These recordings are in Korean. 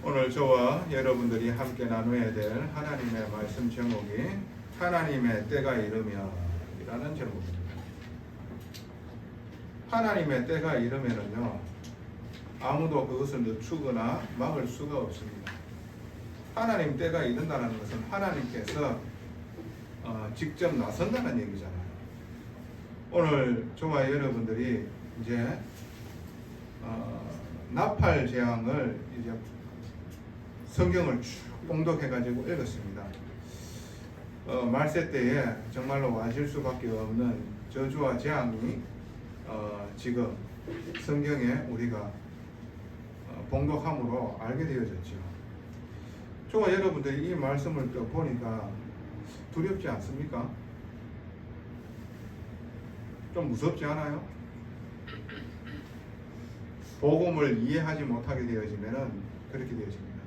오늘 저와 여러분들이 함께 나누어야 될 하나님의 말씀 제목이 하나님의 때가 이르면 이라는 제목입니다. 하나님의 때가 이르면은요, 아무도 그것을 늦추거나 막을 수가 없습니다. 하나님 때가 이른다는 것은 하나님께서 직접 나선다는 얘기잖아요. 오늘 저와 여러분들이 이제 나팔 재앙을 이제 성경을 쭉 봉독해가지고 읽었습니다. 말세 때에 정말로 와실 수밖에 없는 저주와 재앙이 지금 성경에 우리가 봉독함으로 알게 되어졌죠. 저와 여러분들이 이 말씀을 또 보니까 두렵지 않습니까? 좀 무섭지 않아요? 복음을 이해하지 못하게 되어지면은 그렇게 되어집니다.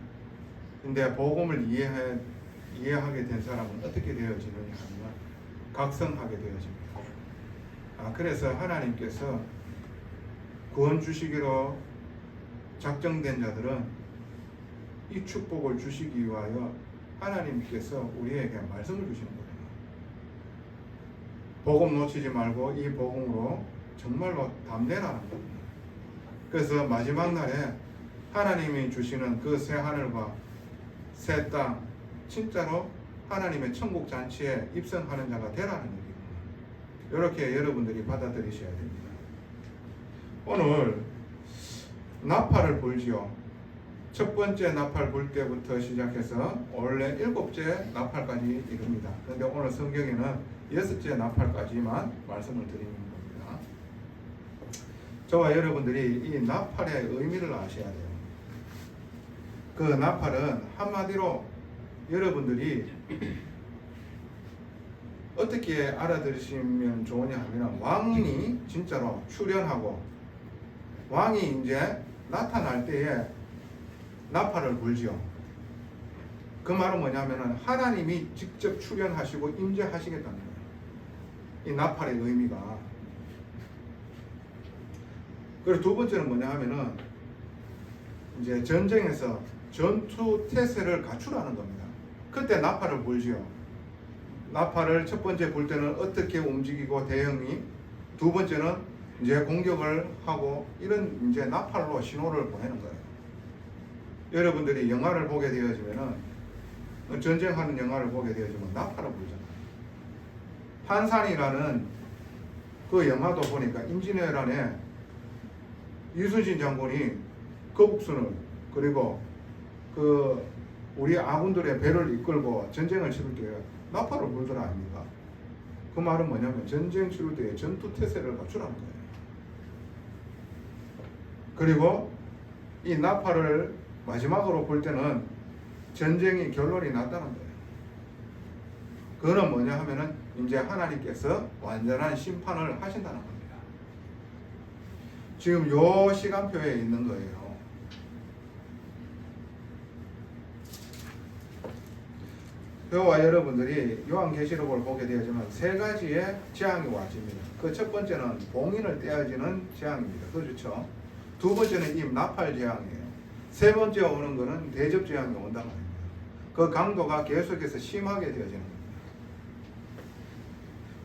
근데 복음을 이해하게 된 사람은 어떻게 되어지느냐 하면 각성하게 되어집니다. 그래서 하나님께서 구원 주시기로 작정된 자들은 이 축복을 주시기 위하여 하나님께서 우리에게 말씀을 주시는 거예요. 복음 놓치지 말고 이 복음으로 정말로 담대라는 겁니다. 그래서 마지막 날에 하나님이 주시는 그 새 하늘과 새 땅, 진짜로 하나님의 천국 잔치에 입성하는 자가 되라는 얘기입니다. 이렇게 여러분들이 받아들이셔야 됩니다. 오늘 나팔을 불지요. 첫 번째 나팔 불 때부터 시작해서 원래 7째 나팔까지 이릅니다. 그런데 오늘 성경에는 6째 나팔까지만 말씀을 드리는 겁니다. 저와 여러분들이 이 나팔의 의미를 아셔야 돼요. 그 나팔은 한마디로 여러분들이 어떻게 알아들으시면 좋으냐 하면 왕이 진짜로 출현하고 왕이 이제 나타날 때에 나팔을 불지요. 그 말은 뭐냐면은 하나님이 직접 출현하시고 임재하시겠다는 거예요. 이 나팔의 의미가. 그리고 두 번째는 뭐냐 하면은 이제 전쟁에서 전투 태세를 갖추라는 겁니다. 그때 나팔을 불지요. 나팔을 첫 번째 불 때는 어떻게 움직이고 대응이, 두 번째는 이제 공격을 하고, 이런 이제 나팔로 신호를 보내는 거예요. 여러분들이 영화를 보게 되어지면은, 전쟁하는 영화를 보게 되어지면 나팔을 불잖아요. 한산이라는 그 영화도 보니까 임진왜란에 이순신 장군이 거북선을, 그리고 그 우리 아군들의 배를 이끌고 전쟁을 치를 때 나팔을 불더라 아닙니까? 그 말은 뭐냐면 전쟁 치를 때 전투 태세를 갖추라는 거예요. 그리고 이 나팔을 마지막으로 불 때는 전쟁이 결론이 났다는 거예요. 그거는 뭐냐 하면은 이제 하나님께서 완전한 심판을 하신다는 겁니다. 지금 요 시간표에 있는 거예요. 저와 여러분들이 요한계시록을 보게 되지만 세 가지의 재앙이 와집니다. 그 첫 번째는 봉인을 떼어지는 재앙입니다. 그렇죠? 두 번째는 이 나팔 재앙이에요. 세 번째 오는 것은 대접 재앙이 온단 말입니다. 그 강도가 계속해서 심하게 되어지는 겁니다.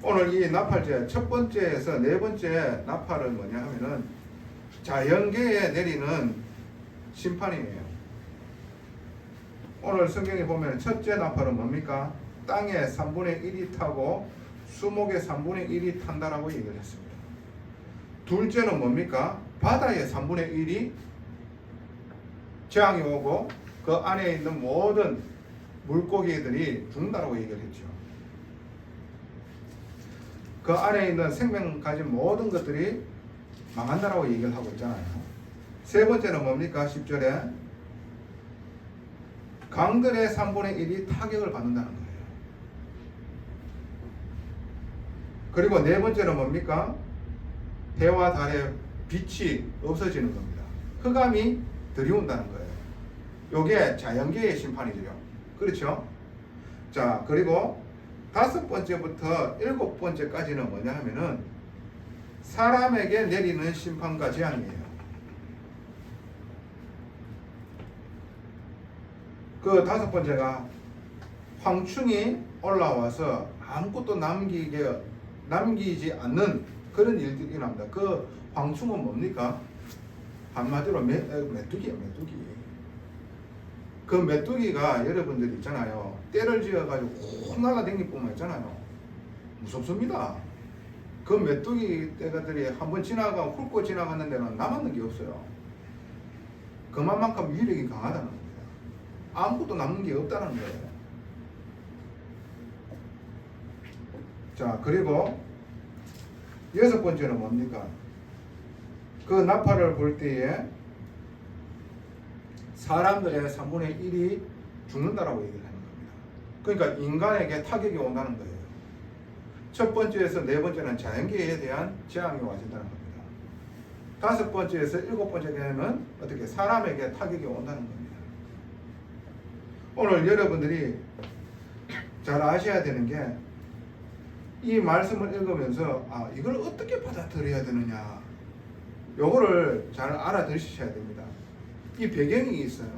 오늘 이 나팔 재앙 첫 번째에서 네 번째 나팔은 뭐냐 하면은 자연계에 내리는 심판이에요. 오늘 성경에 보면 첫째 나팔은 뭡니까? 땅에 3분의 1이 타고 수목의 3분의 1이 탄다라고 얘기를 했습니다. 둘째는 뭡니까? 바다의 3분의 1이 재앙이 오고 그 안에 있는 모든 물고기들이 죽는다라고 얘기를 했죠. 그 안에 있는 생명 가진 모든 것들이 망한다라고 얘기를 하고 있잖아요. 세 번째는 뭡니까? 10절에 강들의 3분의 1이 타격을 받는다는 거예요. 그리고 네 번째는 뭡니까? 해와 달의 빛이 없어지는 겁니다. 흑암이 들이온다는 거예요. 요게 자연계의 심판이죠. 그렇죠? 자, 그리고 5번째부터 7번째까지는 뭐냐 하면은 사람에게 내리는 심판과 재앙이에요. 그 다섯 번째가 황충이 올라와서 아무것도 남기지 않는 그런 일들이 일어납니다. 그 황충은 뭡니까? 한마디로 메뚜기예요, 메뚜기. 그 메뚜기가 여러분들 있잖아요. 때를 지어가지고 훅 날아다닐 뿐만 있잖아요. 무섭습니다. 그 메뚜기 떼가들이 한번 훑고 지나가는 데는 남았는 게 없어요. 그만큼 위력이 강하다는 겁니다. 아무것도 남는 게 없다는 거예요. 자, 그리고 여섯 번째는 뭡니까? 그 나팔을 불 때에 사람들의 3분의 1이 죽는다라고 얘기를 하는 겁니다. 그러니까 인간에게 타격이 온다는 거예요. 첫 번째에서 네 번째는 자연계에 대한 재앙이 와진다는 겁니다. 다섯 번째에서 일곱 번째는 어떻게 사람에게 타격이 온다는 겁니다. 오늘 여러분들이 잘 아셔야 되는 게 이 말씀을 읽으면서 이걸 어떻게 받아들여야 되느냐, 요거를 잘 알아들으셔야 됩니다. 이 배경이 있어요.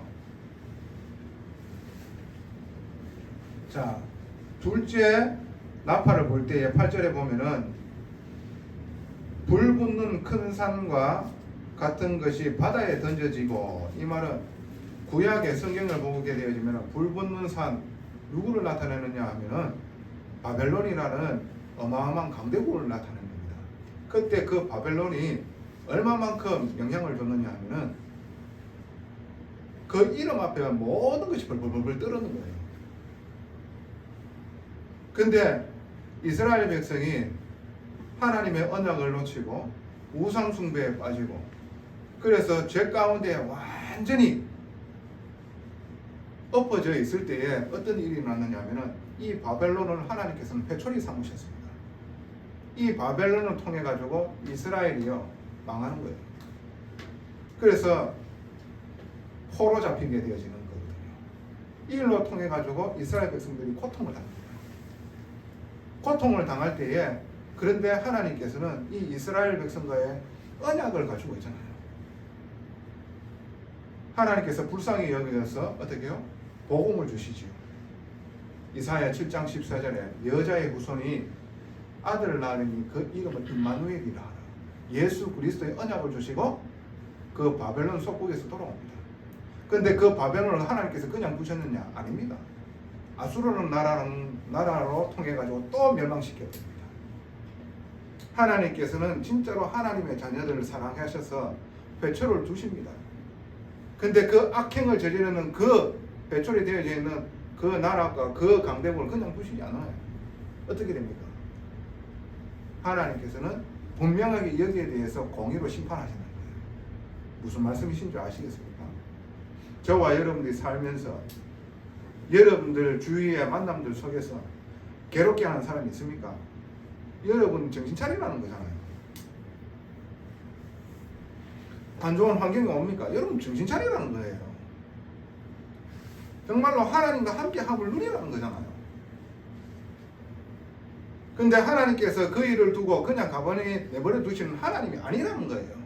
자, 둘째 나팔을 불 때에 8절에 보면은 불 붙는 큰 산과 같은 것이 바다에 던져지고, 이 말은 구약의 성경을 보게 되어지면 불 붙는 산 누구를 나타내느냐 하면은 바벨론이라는 어마어마한 강대국을 나타내는 겁니다. 그때 그 바벨론이 얼마만큼 영향을 줬느냐 하면은 그 이름 앞에 모든 것이 벌벌벌 떨어는 거예요. 근데 이스라엘 백성이 하나님의 언약을 놓치고 우상 숭배에 빠지고, 그래서 죄 가운데 완전히 엎어져 있을 때에 어떤 일이 났느냐 하면은 이 바벨론을 하나님께서는 회초리 삼으셨습니다. 이 바벨론을 통해 가지고 이스라엘이요 망하는 거예요. 그래서 포로 잡히게 되어지는 거거든요. 이 일로 통해 가지고 이스라엘 백성들이 고통을 당합니다. 고통을 당할 때에, 그런데 하나님께서는 이 이스라엘 백성과의 언약을 가지고 있잖아요. 하나님께서 불쌍히 여기셔서 어떻게 해요? 복음을 주시지요. 이사야 7장 14절에 여자의 후손이 아들을 낳으니 그 이름을 임마누엘이라 하라. 예수 그리스도의 언약을 주시고 그 바벨론 속국에서 돌아옵니다. 그런데 그 바벨론을 하나님께서 그냥 두셨느냐? 아닙니다. 아수르는 나라로 통해 가지고 또 멸망시켜야 됩니다. 하나님께서는 진짜로 하나님의 자녀들을 사랑하셔서 회초를 두십니다. 근데 그 악행을 저지르는 그 회초리 되어져 있는 그 나라가 그 강대국을 그냥 두시지 않아요. 어떻게 됩니까? 하나님께서는 분명하게 여기에 대해서 공의로 심판하시는 거예요. 무슨 말씀이신 줄 아시겠습니까? 저와 여러분들이 살면서 여러분들 주위의 만남들 속에서 괴롭게 하는 사람이 있습니까? 여러분 정신 차리라는 거잖아요. 안 좋은 환경이 옵니까? 여러분 정신 차리라는 거예요. 정말로 하나님과 함께 함을 누리라는 거잖아요. 근데 하나님께서 그 일을 두고 그냥 가만히 내버려 두시는 하나님이 아니라는 거예요.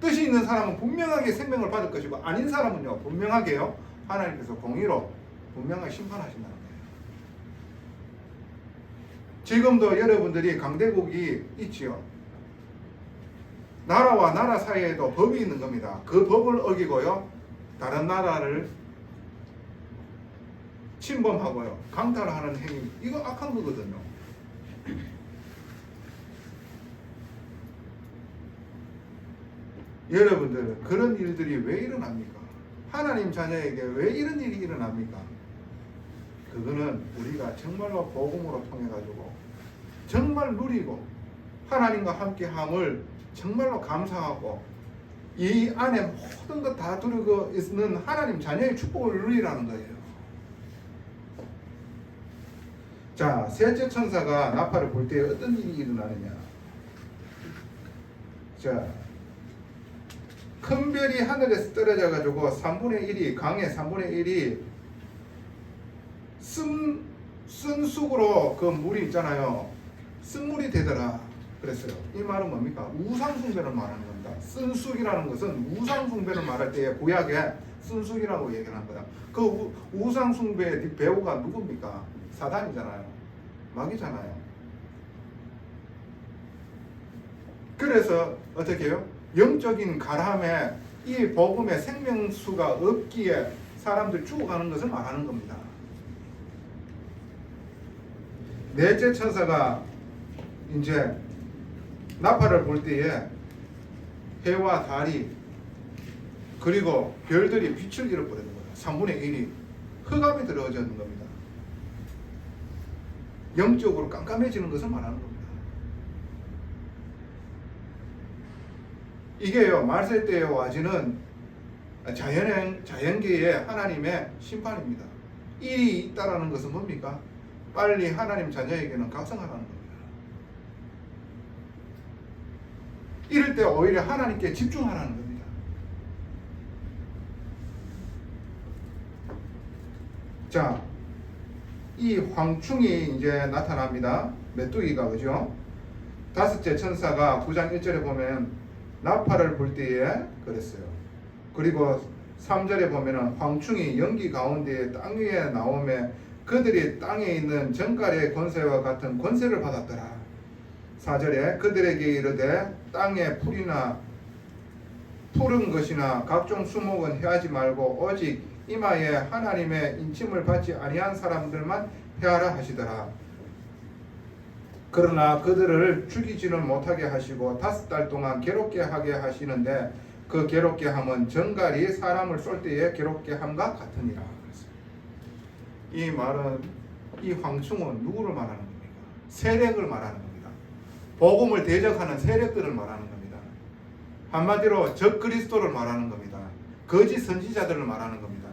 뜻이 있는 사람은 분명하게 생명을 받을 것이고, 아닌 사람은요 분명하게요 하나님께서 공의로 분명하게 심판하신다는 거예요. 지금도 여러분들이 강대국이 있지요. 나라와 나라 사이에도 법이 있는 겁니다. 그 법을 어기고요 다른 나라를 침범하고요 강탈하는 행위, 이거 악한 거거든요. 여러분들, 그런 일들이 왜 일어납니까? 하나님 자녀에게 왜 이런 일이 일어납니까? 그거는 우리가 정말로 복음으로 통해 가지고 정말 누리고 하나님과 함께함을 정말로 감사하고 이 안에 모든 것 다 두르고 있는 하나님 자녀의 축복을 누리라는 거예요. 자, 셋째 천사가 나팔을 불 때 어떤 일이 일어나느냐? 자, 큰 별이 하늘에서 떨어져 가지고 3분의 1이 강의 3분의 1이 쓴 쑥으로 그 물이 있잖아요. 쓴물이 되더라 그랬어요. 이 말은 뭡니까? 우상숭배를 말하는 겁니다. 쓴 쑥이라는 것은 우상숭배를 말할 때에 구약에 순수이라고 얘기를 한 거야. 그 우상 숭배의 배우가 누굽니까? 사단이잖아요. 마귀잖아요. 그래서 어떻게 해요? 영적인 가람에 이 복음의 생명수가 없기에 사람들 죽어가는 것을 말하는 겁니다. 넷째 천사가 이제 나팔을 불 때에 해와 달이 그리고 별들이 빛을 잃어버리는 거예요. 3분의 1이 흑암이 들어오는 겁니다. 영적으로 깜깜해지는 것을 말하는 겁니다. 이게요, 말세 때의 와지는 자연계의 하나님의 심판입니다. 일이 있다라는 것은 뭡니까? 빨리 하나님 자녀에게는 각성하라는 겁니다. 이럴 때 오히려 하나님께 집중하라는 겁니다. 자, 이 황충이 이제 나타납니다. 메뚜기가, 그죠? 다섯째 천사가 9장 1절에 보면 나팔을 불 때에 그랬어요. 그리고 3절에 보면 황충이 연기 가운데 땅 위에 나오며 그들이 땅에 있는 정갈의 권세와 같은 권세를 받았더라. 4절에 그들에게 이르되 땅에 풀이나 푸른 것이나 각종 수목은 해하지 말고 오직 이마에 하나님의 인침을 받지 아니한 사람들만 해하라 하시더라. 그러나 그들을 죽이지는 못하게 하시고 5달 동안 괴롭게 하게 하시는데 그 괴롭게 함은 정갈이 사람을 쏠 때에 괴롭게 함과 같으니라. 이 말은, 이 황충은 누구를 말하는 겁니까? 세력을 말하는 겁니다. 복음을 대적하는 세력들을 말하는 겁니다. 한마디로 적그리스도를 말하는 겁니다. 거짓 선지자들을 말하는 겁니다.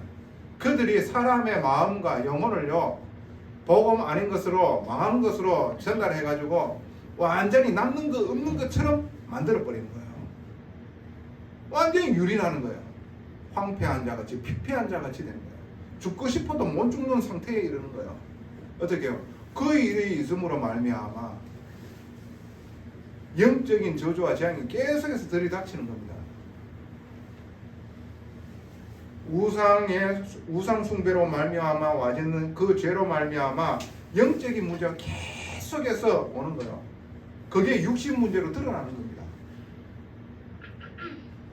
그들이 사람의 마음과 영혼을요, 복음 아닌 것으로, 망하는 것으로 전달해가지고 완전히 남는 거 없는 것처럼 만들어버리는 거예요. 완전히 유린하는 거예요. 황폐한 자같이, 피폐한 자같이 되는 거예요. 죽고 싶어도 못 죽는 상태에 이르는 거예요. 어떻게 해요? 그 일이 있음으로 말미암아 영적인 저주와 재앙이 계속해서 들이닥치는 겁니다. 우상 숭배로 말미암아 와지는 그 죄로 말미암아 영적인 문제가 계속해서 오는 거예요. 그게 육신 문제로 드러나는 겁니다.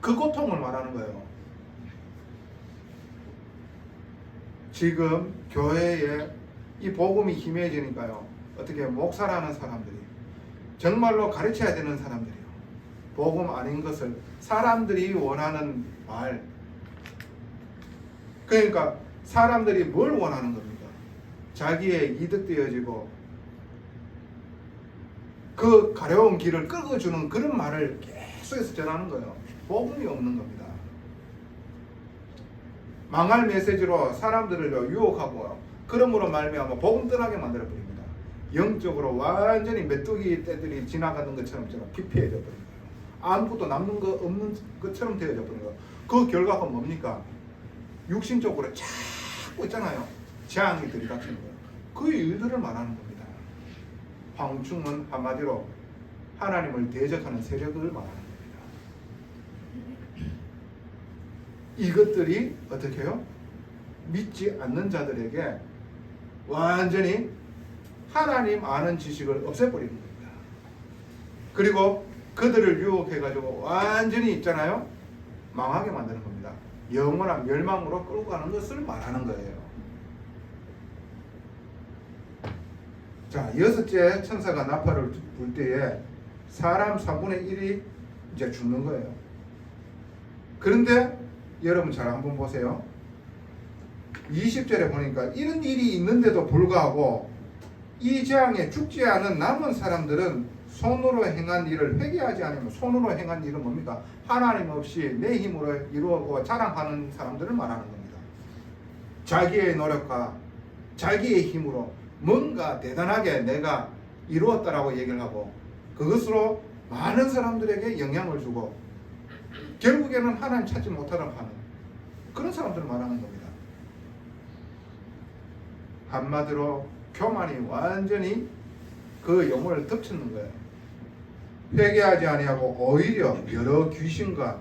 그 고통을 말하는 거예요. 지금 교회에 이 복음이 희미해지니까요, 어떻게 목사라는 사람들이 정말로 가르쳐야 되는 사람들이요, 복음 아닌 것을 사람들이 원하는 말, 그러니까 사람들이 뭘 원하는 겁니까? 자기의 이득 되어지고 그 가려운 길을 끌어주는 그런 말을 계속해서 전하는 거예요. 복음이 없는 겁니다. 망할 메시지로 사람들을 유혹하고 그러므로 말미암아 복음 떠나게 만들어 버립니다. 영적으로 완전히 메뚜기 떼들이 지나가는 것처럼 피폐해져 버린 거예요. 아무것도 남는 거 없는 것처럼 되어져 버린 거예요. 그 결과가 뭡니까? 육신적으로 자꾸 있잖아요. 재앙이 들이닥치는 거예요. 그 일들을 말하는 겁니다. 황충은 한마디로 하나님을 대적하는 세력을 말하는 겁니다. 이것들이 어떻게 해요? 믿지 않는 자들에게 완전히 하나님 아는 지식을 없애버리는 겁니다. 그리고 그들을 유혹해가지고 완전히 있잖아요, 망하게 만드는 겁니다. 영원한 멸망으로 끌고 가는 것을 말하는 거예요. 자, 여섯째 천사가 나팔을 불 때에 사람 3분의 1이 이제 죽는 거예요. 그런데 여러분 잘 한번 보세요. 20절에 보니까 이런 일이 있는데도 불구하고 이 재앙에 죽지 않은 남은 사람들은 손으로 행한 일을 회개하지 않으면, 손으로 행한 일은 뭡니까? 하나님 없이 내 힘으로 이루고 자랑하는 사람들을 말하는 겁니다. 자기의 노력과 자기의 힘으로 뭔가 대단하게 내가 이루었다라고 얘기를 하고 그것으로 많은 사람들에게 영향을 주고 결국에는 하나님 찾지 못하도록 하는 그런 사람들을 말하는 겁니다. 한마디로 교만이 완전히 그 영혼을 덮치는 거예요. 회개하지 아니하고 오히려 여러 귀신과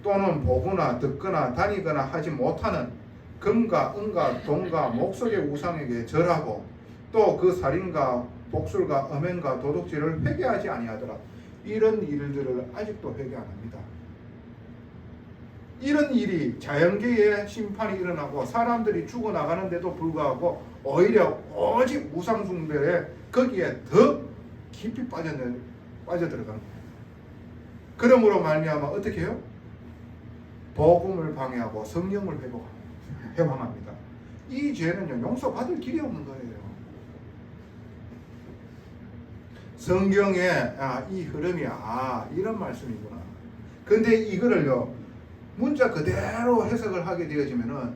또는 보거나 듣거나 다니거나 하지 못하는 금과 은과 돈과 목석의 우상에게 절하고 또 그 살인과 복술과 음행과 도둑질을 회개하지 아니하더라. 이런 일들을 아직도 회개 안 합니다. 이런 일이 자연계에 심판이 일어나고 사람들이 죽어나가는데도 불구하고 오히려 오직 우상숭배에 거기에 더 깊이 빠져들어가는 거예요. 그러므로 말미암아 어떻게 해요? 복음을 방해하고 성령을 회방합니다. 이 죄는요, 용서받을 길이 없는 거예요. 성경에 이 흐름이 이런 말씀이구나. 근데 이거를요, 문자 그대로 해석을 하게 되어지면은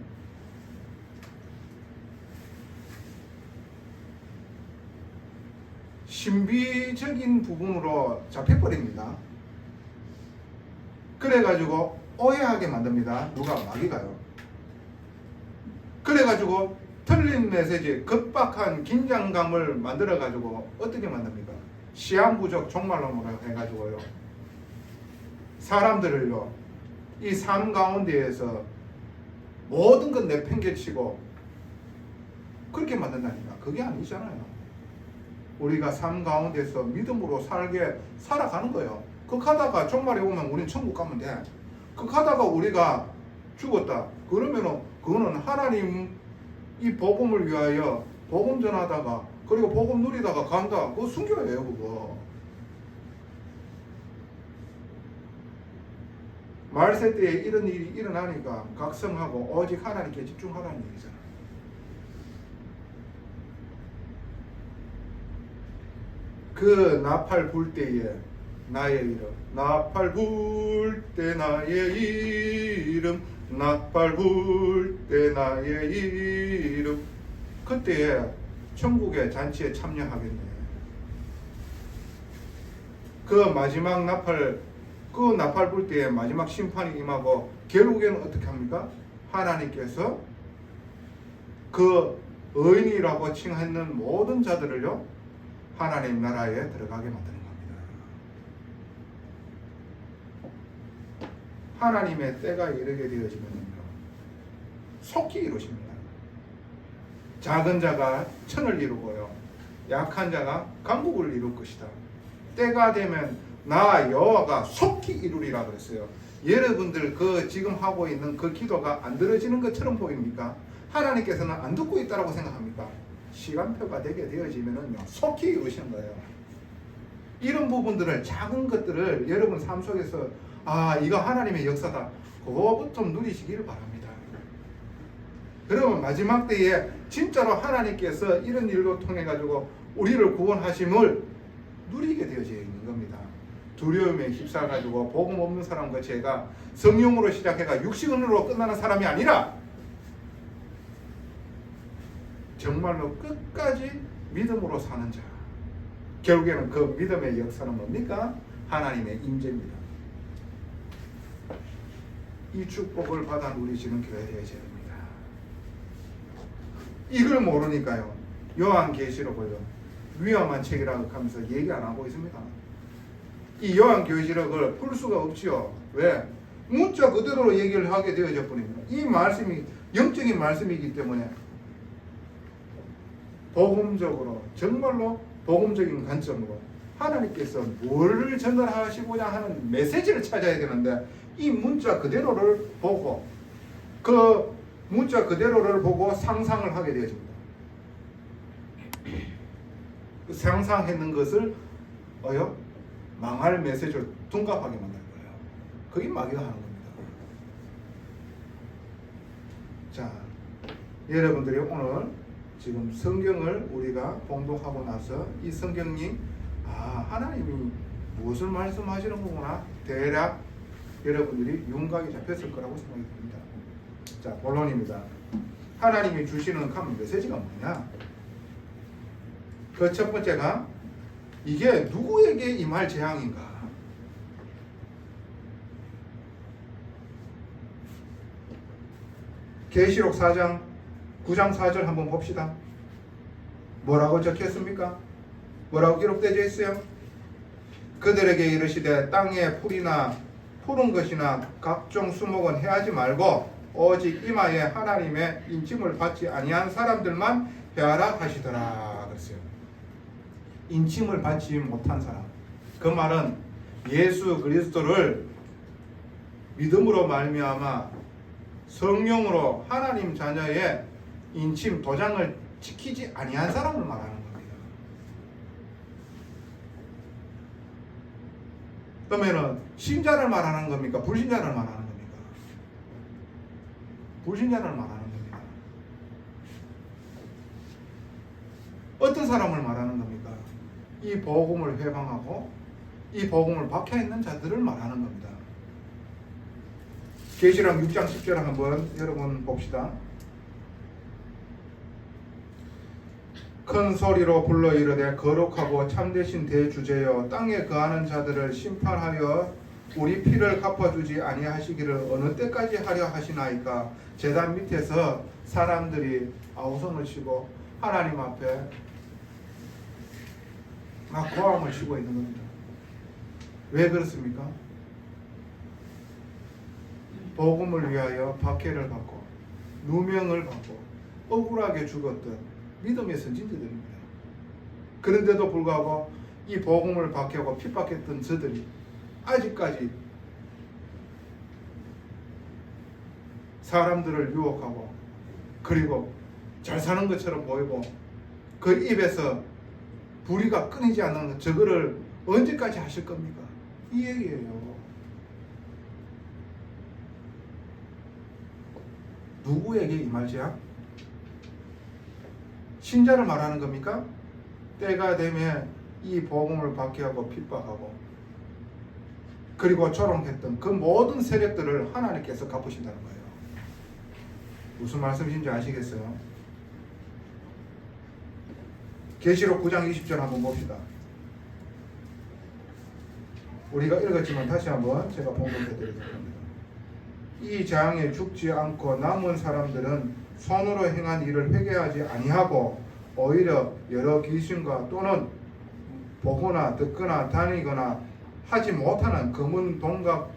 신비적인 부분으로 잡혀버립니다. 그래가지고 오해하게 만듭니다. 누가? 마귀가요. 그래가지고 틀린 메시지, 급박한 긴장감을 만들어가지고 어떻게 만듭니까? 시한부적 종말론으로 해가지고요, 사람들을요, 이 삶 가운데에서 모든 건 내팽개치고 그렇게 만든다니까. 그게 아니잖아요. 우리가 삶 가운데서 믿음으로 살아가는 거예요. 그하다가 종말에 오면 우리는 천국 가면 돼. 그하다가 우리가 죽었다 그러면은 그거는 하나님 이 복음을 위하여 복음 전하다가 그리고 복음 누리다가 간다. 그거 순교예요. 그거 말세 때에 이런 일이 일어나니까 각성하고 오직 하나님께 집중하라는 얘기잖아. 그 나팔 불 때에 나의 이름, 나팔 불 때 나의 이름, 나팔 불 때 나의 이름, 그때에 천국의 잔치에 참여하겠네. 그 마지막 나팔, 그 나팔 불 때에 마지막 심판이 임하고 결국에는 어떻게 합니까? 하나님께서 그 의인이라고 칭하는 모든 자들을요, 하나님 나라에 들어가게 만드는 겁니다. 하나님의 때가 이르게 되어지면요, 속히 이루십니다. 작은 자가 천을 이루고요, 약한 자가 강국을 이룰 것이다. 때가 되면 나 여호와가 속히 이루리라 그랬어요. 여러분들 그 지금 하고 있는 그 기도가 안 들어지는 것처럼 보입니까? 하나님께서는 안 듣고 있다고 생각합니까? 시간표가 되게 되어지면은요, 속히 이루시는 거예요. 이런 부분들을, 작은 것들을 여러분 삶 속에서 이거 하나님의 역사다, 그거부터 누리시기를 바랍니다. 그러면 마지막 때에 진짜로 하나님께서 이런 일로 통해 가지고 우리를 구원하심을 누리게 되어져 있는 겁니다. 두려움에 휩싸여 가지고 복음 없는 사람과 제가 성령으로 시작해가 육신으로 끝나는 사람이 아니라 정말로 끝까지 믿음으로 사는 자. 결국에는 그 믿음의 역사는 뭡니까? 하나님의 임재입니다. 이 축복을 받아 누리시는 교회 되어야 됩니다. 이걸 모르니까요, 요한계시록을요, 위험한 책이라고 하면서 얘기 안 하고 있습니다. 이 요한계시록을 풀 수가 없지요. 왜? 문자 그대로 얘기를 하게 되어져 버립니다. 이 말씀이 영적인 말씀이기 때문에 복음적으로, 정말로 복음적인 관점으로 하나님께서 뭘 전달하시고자 하는 메시지를 찾아야 되는데, 이 문자 그대로를 보고 그 문자 그대로를 보고 상상을 하게 되어집니다. 그 상상했는 것을 망할 메시지를 둔갑하게 만들 거예요. 그게 마귀가 하는 겁니다. 자, 여러분들이 오늘 지금 성경을 우리가 봉독하고 나서 이 성경이 하나님이 무엇을 말씀하시는 거구나, 대략 여러분들이 윤곽이 잡혔을 거라고 생각이 듭니다. 자, 본론입니다. 하나님이 주시는 그 메시지가 뭐냐? 그 첫 번째가 이게 누구에게 임할 재앙인가? 계시록 4장 9장 4절 한번 봅시다. 뭐라고 적혔습니까? 뭐라고 기록되어 있어요? 그들에게 이르시되 땅에 풀이나 푸른 것이나 각종 수목은 해하지 말고 오직 이마에 하나님의 인침을 받지 아니한 사람들만 해하라 하시더라 그랬어요. 인침을 받지 못한 사람. 그 말은 예수 그리스도를 믿음으로 말미암아 성령으로 하나님 자녀의 인침 도장을 지키지 아니한 사람을 말하는 겁니다. 그러면은 신자를 말하는 겁니까? 불신자를 말하는 겁니까? 불신자를 말하는 겁니다. 어떤 사람을 말하는 겁니까? 이 복음을 회방하고 이 복음을 박혀 있는 자들을 말하는 겁니다. 계시록 6장 10절 한번 여러분 봅시다. 큰 소리로 불러 이르되 거룩하고 참되신 대주제여 땅에 거하는 자들을 심판하여 우리 피를 갚아주지 아니하시기를 어느 때까지 하려 하시나이까. 제단 밑에서 사람들이 아우성을 치고 하나님 앞에 막 고함을 치고 있는 겁니다. 왜 그렇습니까? 복음을 위하여 박해를 받고 누명을 받고 억울하게 죽었던 믿음의 선진들입니다. 그런데도 불구하고 이 복음을 박해하고 핍박했던 저들이 아직까지 사람들을 유혹하고 그리고 잘 사는 것처럼 보이고 그 입에서 불의가 끊이지 않는 것, 저거를 언제까지 하실 겁니까? 이 얘기예요. 누구에게 이 말이야? 신자를 말하는 겁니까? 때가 되면 이 복음을 박해하고 핍박하고 그리고 조롱했던 그 모든 세력들을 하나님께서 갚으신다는 거예요. 무슨 말씀인지 아시겠어요? 계시록 9장 20절 한번 봅시다. 우리가 읽었지만 다시 한번 제가 봉독해 드리겠습니다. 이 재앙에 죽지 않고 남은 사람들은 손으로 행한 일을 회개하지 아니하고 오히려 여러 귀신과 또는 보거나 듣거나 다니거나 하지 못하는 검은 동갑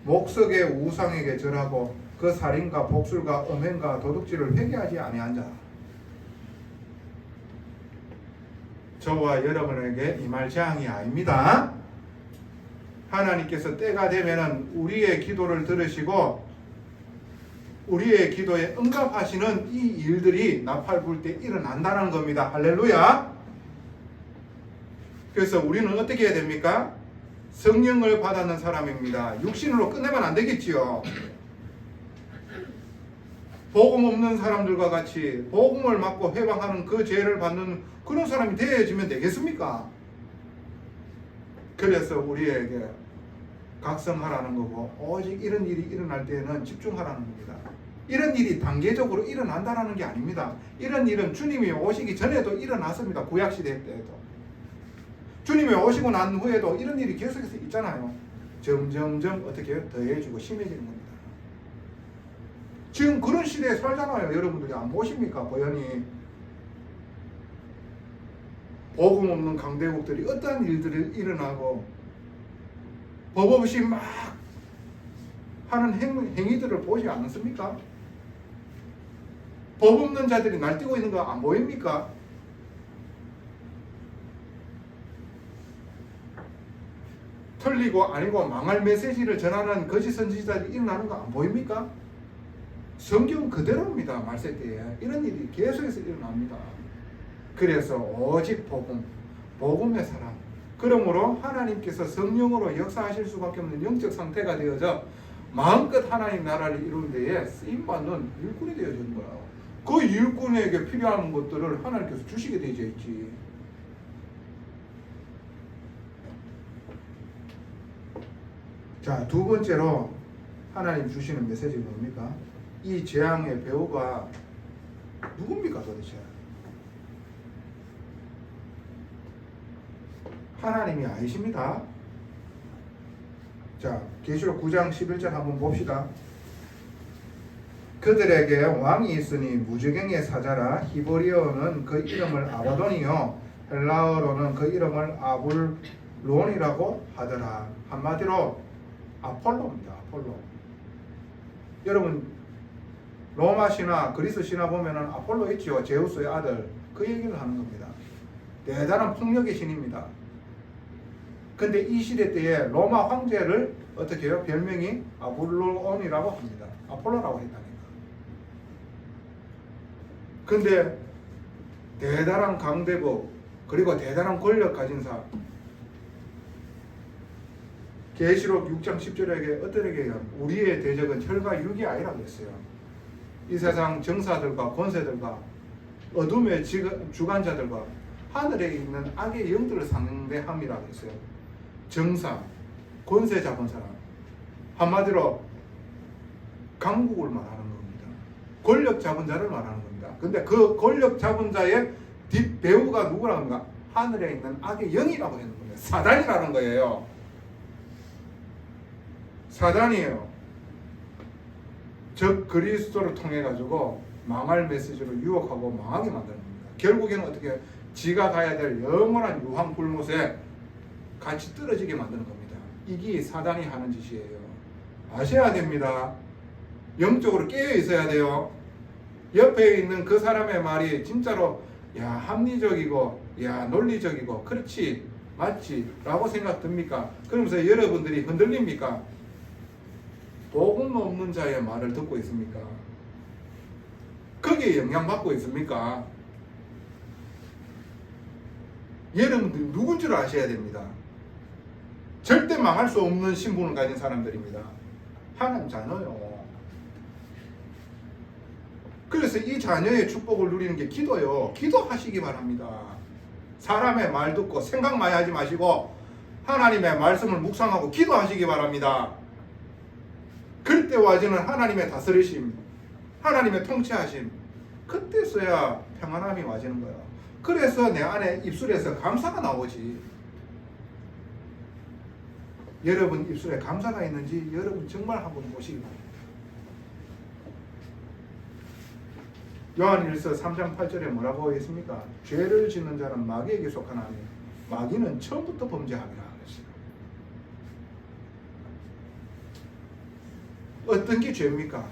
목석의 우상에게 절하고 그 살인과 복술과 음행과 도둑질을 회개하지 아니한 자. 저와 여러분에게 임할 재앙이 아닙니다. 하나님께서 때가 되면은 우리의 기도를 들으시고 우리의 기도에 응답하시는 이 일들이 나팔 불 때 일어난다는 겁니다. 할렐루야. 그래서 우리는 어떻게 해야 됩니까? 성령을 받았는 사람입니다. 육신으로 끝내면 안 되겠지요. 복음 없는 사람들과 같이 복음을 받고 회방하는 그 죄를 받는 그런 사람이 되어지면 되겠습니까? 그래서 우리에게 각성하라는 거고 오직 이런 일이 일어날 때에는 집중하라는 겁니다. 이런 일이 단계적으로 일어난다는 게 아닙니다. 이런 일은 주님이 오시기 전에도 일어났습니다. 구약시대 때에도. 주님이 오시고 난 후에도 이런 일이 계속해서 있잖아요. 점점점 어떻게 더해지고 심해지는 겁니다. 지금 그런 시대에 살잖아요. 여러분들이 안 보십니까? 보연히 복음 없는 강대국들이 어떠한 일들이 일어나고 법 없이 막 하는 행위들을 보지 않습니까? 법 없는 자들이 날뛰고 있는 거 안 보입니까? 틀리고 아니고 망할 메시지를 전하는 거짓 선지자들이 일어나는 거 안 보입니까? 성경 그대로입니다. 말세 때에 이런 일이 계속해서 일어납니다. 그래서 오직 복음, 복음의 사람. 그러므로 하나님께서 성령으로 역사하실 수밖에 없는 영적 상태가 되어져 마음껏 하나님 나라를 이루는 데에 쓰임받는 일꾼이 되어지는 거예요. 그 일꾼에게 필요한 것들을 하나님께서 주시게 되어 있지. 자, 두 번째로 하나님 주시는 메시지는 뭡니까? 이 재앙의 배후가 누굽니까 도대체? 하나님이 아니십니다. 자, 계시록 9장 11절 한번 봅시다. 그들에게 왕이 있으니 무저갱의 사자라. 히브리어는 그 이름을 아바돈이요 헬라어로는 그 이름을 아불론이라고 하더라. 한마디로 아폴로입니다. 아폴로. 여러분 로마 신화, 그리스 신화 보면은 아폴로 있죠. 제우스의 아들. 그 얘기를 하는 겁니다. 대단한 폭력의 신입니다. 근데 이 시대 때에 로마 황제를 어떻게 해요? 별명이 아폴로온이라고 합니다. 아폴로라고 했다니까. 근데 대단한 강대국 그리고 대단한 권력 가진 사람. 계시록 6장 10절에게 어떻게 우리의 대적은 혈과 육이 아니라 그랬어요. 이 세상 정사들과 권세들과 어둠의 주관자들과 하늘에 있는 악의 영들을 상대함이라 그랬어요. 정사, 권세 잡은 사람, 한마디로 강국을 말하는 겁니다. 권력 잡은 자를 말하는 겁니다. 근데 그 권력 잡은 자의 뒷배우가 누구라고 합니까? 하늘에 있는 악의 영이라고 하는 겁니다. 사단이라는 거예요. 사단이에요. 즉 그리스도를 통해 가지고 망할 메시지로 유혹하고 망하게 만드는 겁니다. 결국에는 어떻게 지가 가야 될 영원한 유황 불못에 같이 떨어지게 만드는 겁니다. 이게 사단이 하는 짓이에요. 아셔야 됩니다. 영적으로 깨어 있어야 돼요. 옆에 있는 그 사람의 말이 진짜로 야 합리적이고 야 논리적이고 그렇지 맞지 라고 생각 듭니까? 그러면서 여러분들이 흔들립니까? 복음 없는 자의 말을 듣고 있습니까? 거기에 영향받고 있습니까? 여러분들이 누군 줄 아셔야 됩니다. 절대 망할 수 없는 신분을 가진 사람들입니다. 하나님 자녀요. 그래서 이 자녀의 축복을 누리는 게 기도요. 기도하시기 바랍니다. 사람의 말 듣고 생각 많이 하지 마시고 하나님의 말씀을 묵상하고 기도하시기 바랍니다. 그때 와지는 하나님의 다스리심, 하나님의 통치하심, 그때서야 평안함이 와지는 거예요. 그래서 내 안에 입술에서 감사가 나오지. 여러분 입술에 감사가 있는지 여러분 정말 한번 보시기 바랍니다. 요한일서 3장 8절에 뭐라고 했습니까? 죄를 짓는 자는 마귀에게 속하나니 마귀는 처음부터 범죄함이라 그랬어요. 어떤 게 죄입니까?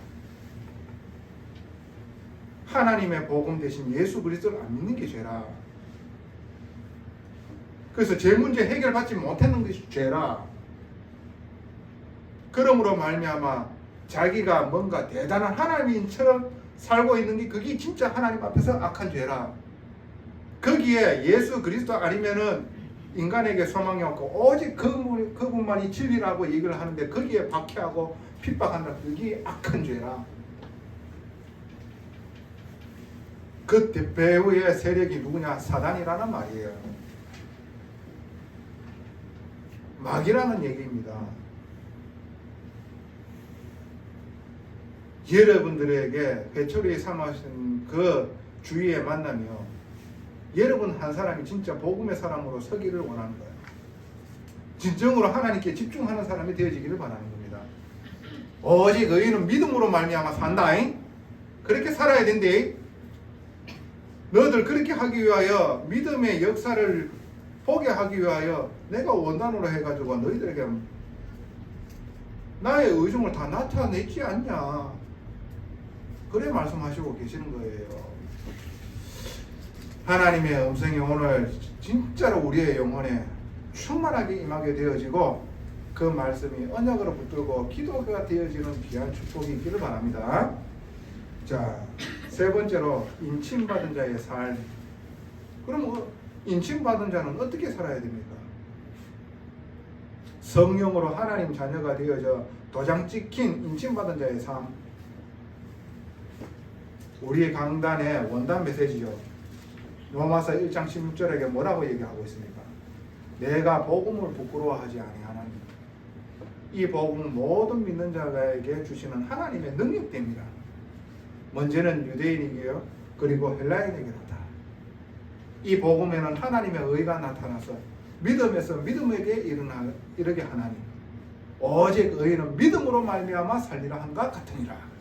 하나님의 복음 대신 예수 그리스도를 안 믿는 게 죄라. 그래서 죄 문제 해결받지 못하는 것이 죄라. 그러므로 말미암아 자기가 뭔가 대단한 하나님처럼 살고 있는 게 그게 진짜 하나님 앞에서 악한 죄라. 거기에 예수 그리스도 아니면은 인간에게 소망이 없고 오직 그분만이 진리라고 얘기를 하는데 거기에 박해하고 핍박한다. 그게 악한 죄라. 그 배후의 세력이 누구냐? 사단이라는 말이에요. 마귀라는 얘기입니다. 여러분들에게 회초리 삼으신 그 주위의 만남이요. 여러분 한 사람이 진짜 복음의 사람으로 서기를 원하는 거예요. 진정으로 하나님께 집중하는 사람이 되어지기를 바라는 겁니다. 오직 의인은 믿음으로 말미암아 산다잉. 그렇게 살아야 된대. 너희들 그렇게 하기 위하여 믿음의 역사를 보게 하기 위하여 내가 원단으로 해가지고 너희들에게 나의 의중을 다 나타냈지 않냐. 그래 말씀하시고 계시는 거예요. 하나님의 음성이 오늘 진짜로 우리의 영혼에 충만하게 임하게 되어지고 그 말씀이 언약으로 붙들고 기도가 되어지는 귀한 축복이 있기를 바랍니다. 자, 세 번째로 인침받은 자의 삶. 그럼 인침받은 자는 어떻게 살아야 됩니까? 성령으로 하나님 자녀가 되어져 도장 찍힌 인침받은 자의 삶. 우리의 강단의 원단 메시지죠. 로마서 1장 16절에게 뭐라고 얘기하고 있습니까? 내가 복음을 부끄러워하지 아니하나니 이 복음은 모든 믿는 자에게 주시는 하나님의 능력됩니다. 먼저는 유대인이고요. 그리고 헬라인에게로다. 이 복음에는 하나님의 의가 나타나서 믿음에서 믿음에게 이르게 하나니 오직 의인은 믿음으로 말미암아 살리라 한것 같으니라.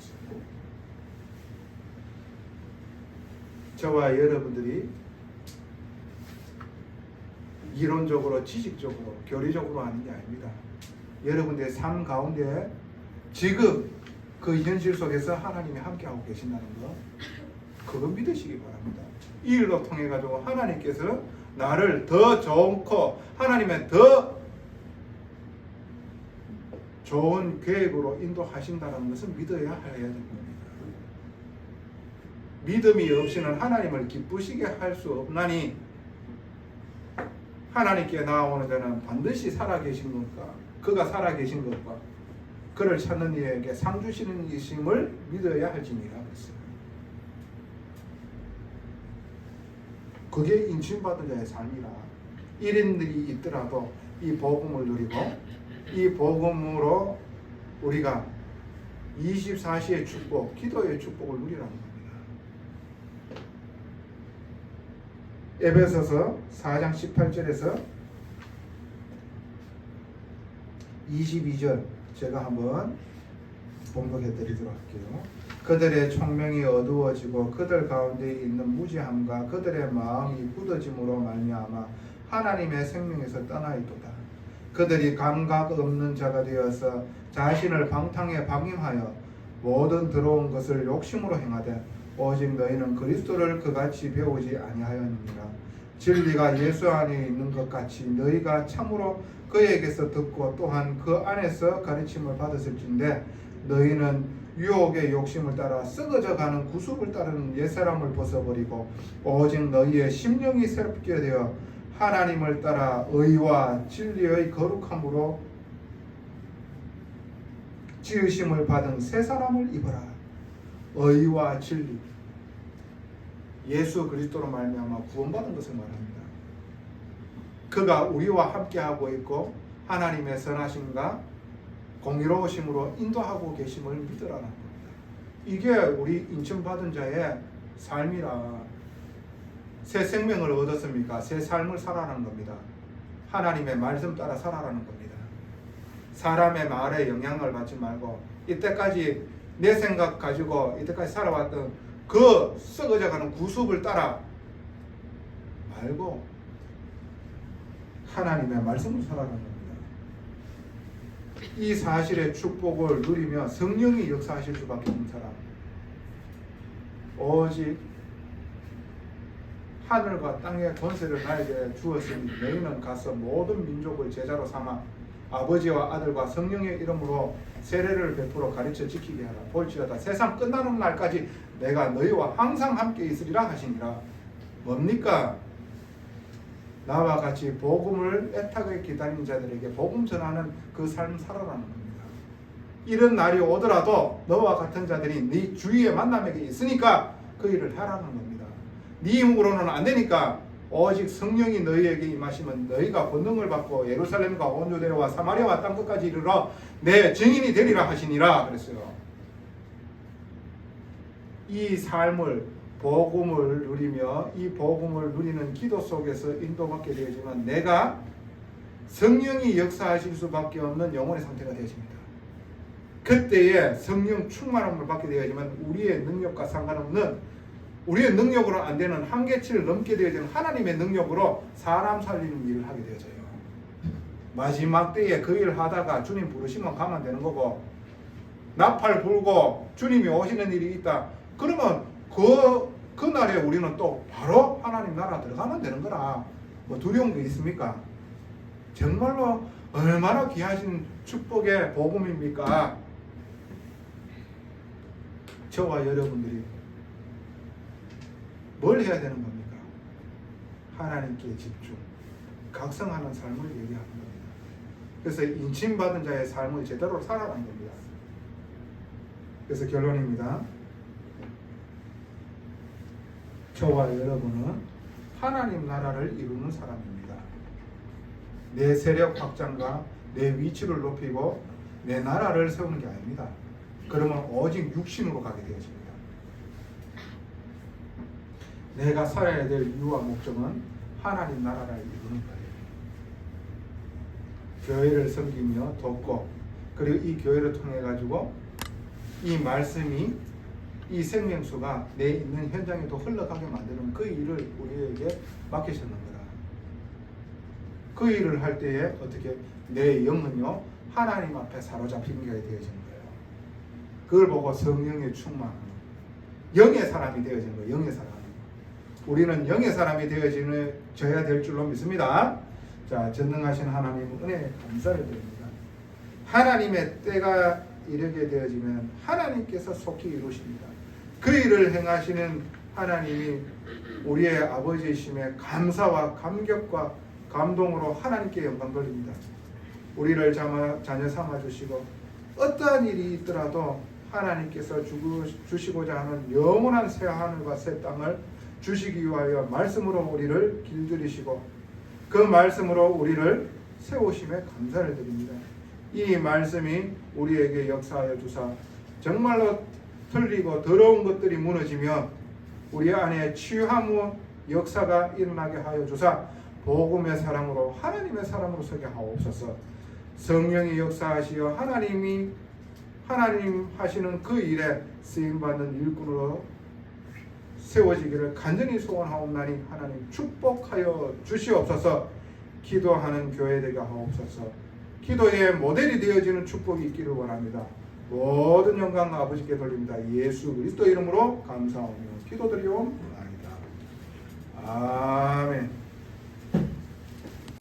저와 여러분들이 이론적으로 지식적으로 교리적으로 하는 게 아닙니다. 여러분들의 삶 가운데 지금 그 현실 속에서 하나님이 함께하고 계신다는 거, 그거 믿으시기 바랍니다. 이 일로 통해 가지고 하나님께서 나를 더 좋고 하나님의 더 좋은 계획으로 인도하신다는 것을 믿어야 해야 됩니다. 믿음이 없이는 하나님을 기쁘시게 할 수 없나니 하나님께 나아오는 자는 반드시 살아계신 것과 그가 살아계신 것과 그를 찾는 이에게 상 주시는 이심을 믿어야 할지니라 그랬어요. 그게 인침받은 자의 삶이라. 일인들이 있더라도 이 복음을 누리고 이 복음으로 우리가 24시의 축복, 기도의 축복을 누리라는 겁니다. 에베소서 4장 18절에서 22절 제가 한번 봉독해 드리도록 할게요. 그들의 총명이 어두워지고 그들 가운데 있는 무지함과 그들의 마음이 굳어짐으로 말미암아 하나님의 생명에서 떠나있도다. 그들이 감각 없는 자가 되어서 자신을 방탕에 방임하여 모든 들어온 것을 욕심으로 행하되 오직 너희는 그리스도를 그같이 배우지 아니하였느니라. 진리가 예수 안에 있는 것 같이 너희가 참으로 그에게서 듣고 또한 그 안에서 가르침을 받았을진데 너희는 유혹의 욕심을 따라 썩어져가는 구습을 따르는 옛사람을 벗어버리고 오직 너희의 심령이 새롭게 되어 하나님을 따라 의와 진리의 거룩함으로 지으심을 받은 새 사람을 입어라. 의와 진리, 예수 그리스도로 말미암아 구원받은 것을 말합니다. 그가 우리와 함께하고 있고 하나님의 선하심과 공의로우심으로 인도하고 계심을 믿으라는 겁니다. 이게 우리 인침받은 자의 삶이라. 새 생명을 얻었습니까? 새 삶을 살아라는 겁니다. 하나님의 말씀 따라 살아라는 겁니다. 사람의 말에 영향을 받지 말고 이때까지 내 생각 가지고 이때까지 살아왔던 그 썩어져가는 구습을 따라 말고 하나님의 말씀을 살아가는 겁니다. 이 사실의 축복을 누리며 성령이 역사하실 수밖에 없는 사람, 오직 하늘과 땅의 권세를 나에게 주었으니 너희는 가서 모든 민족을 제자로 삼아 아버지와 아들과 성령의 이름으로 세례를 베풀어 가르쳐 지키게 하라. 볼지어다 세상 끝나는 날까지 내가 너희와 항상 함께 있으리라 하시니라. 뭡니까? 나와 같이 복음을 애타게 기다리는 자들에게 복음 전하는 그 삶 살아라는 겁니다. 이런 날이 오더라도 너와 같은 자들이 네 주위에 만남에게 있으니까 그 일을 하라는 겁니다. 네 힘으로는 안 되니까 오직 성령이 너희에게 임하시면 너희가 권능을 받고 예루살렘과 온 유대와 사마리아와 땅끝까지 이르러 내 증인이 되리라 하시니라 그랬어요. 이 삶을 복음을 누리며 이 복음을 누리는 기도 속에서 인도받게 되어지면 내가 성령이 역사하실 수밖에 없는 영혼의 상태가 되어집니다. 그때에 성령 충만함을 받게 되어지면 우리의 능력과 상관없는 우리의 능력으로 안 되는 한계치를 넘게 되어지는 하나님의 능력으로 사람 살리는 일을 하게 되어져요. 마지막 때에 그 일을 하다가 주님 부르시면 가면 되는 거고 나팔 불고 주님이 오시는 일이 있다. 그러면 그날에 우리는 또 바로 하나님 나라 들어가면 되는 거라. 뭐 두려운 게 있습니까? 정말로 얼마나 귀하신 축복의 복음입니까? 저와 여러분들이 뭘 해야 되는 겁니까? 하나님께 집중, 각성하는 삶을 얘기하는 겁니다. 그래서 인침받은 자의 삶을 제대로 살아가는 겁니다. 그래서 결론입니다. 저와 여러분은 하나님 나라를 이루는 사람입니다. 내 세력 확장과 내 위치를 높이고 내 나라를 세우는 게 아닙니다. 그러면 오직 육신으로 가게 되어집니다. 내가 살아야 될 이유와 목적은 하나님 나라를 이루는 거예요. 교회를 섬기며 돕고 그리고 이 교회를 통해 가지고 이 말씀이 이 생명수가 내 있는 현장에도 흘러가게 만드는 그 일을 우리에게 맡기셨는 거라. 그 일을 할 때에 어떻게 내 영은요 하나님 앞에 사로잡힌 게 되어지는 거예요. 그걸 보고 성령의 충만함, 영의 사람이 되어지는 거예요. 영의 사람. 우리는 영의 사람이 되어져야 될 줄로 믿습니다. 자, 전능하신 하나님 은혜 감사를 드립니다. 하나님의 때가 이르게 되어지면 하나님께서 속히 이루십니다. 그 일을 행하시는 하나님이 우리의 아버지이심에 감사와 감격과 감동으로 하나님께 영광 돌립니다. 우리를 자녀 삼아 주시고 어떠한 일이 있더라도 하나님께서 주시고자 하는 영원한 새 하늘과 새 땅을 주시기 위하여 말씀으로 우리를 길들이시고 그 말씀으로 우리를 세우심에 감사를 드립니다. 이 말씀이 우리에게 역사하여 주사 정말로 틀리고 더러운 것들이 무너지며 우리 안에 치유함의 역사가 일어나게 하여 주사 복음의 사람으로 하나님의 사람으로 서게 하옵소서. 성령이 역사하시어 하나님 하시는 그 일에 쓰임받는 일꾼으로 세워지기를 간절히 소원하옵나니 하나님 축복하여 주시옵소서. 기도하는 교회 되게 하옵소서. 기도의 모델이 되어지는 축복이 있기를 원합니다. 모든 영광 아버지께 돌립니다. 예수 그리스도 이름으로 감사하며 기도드리옵나이다. 아멘.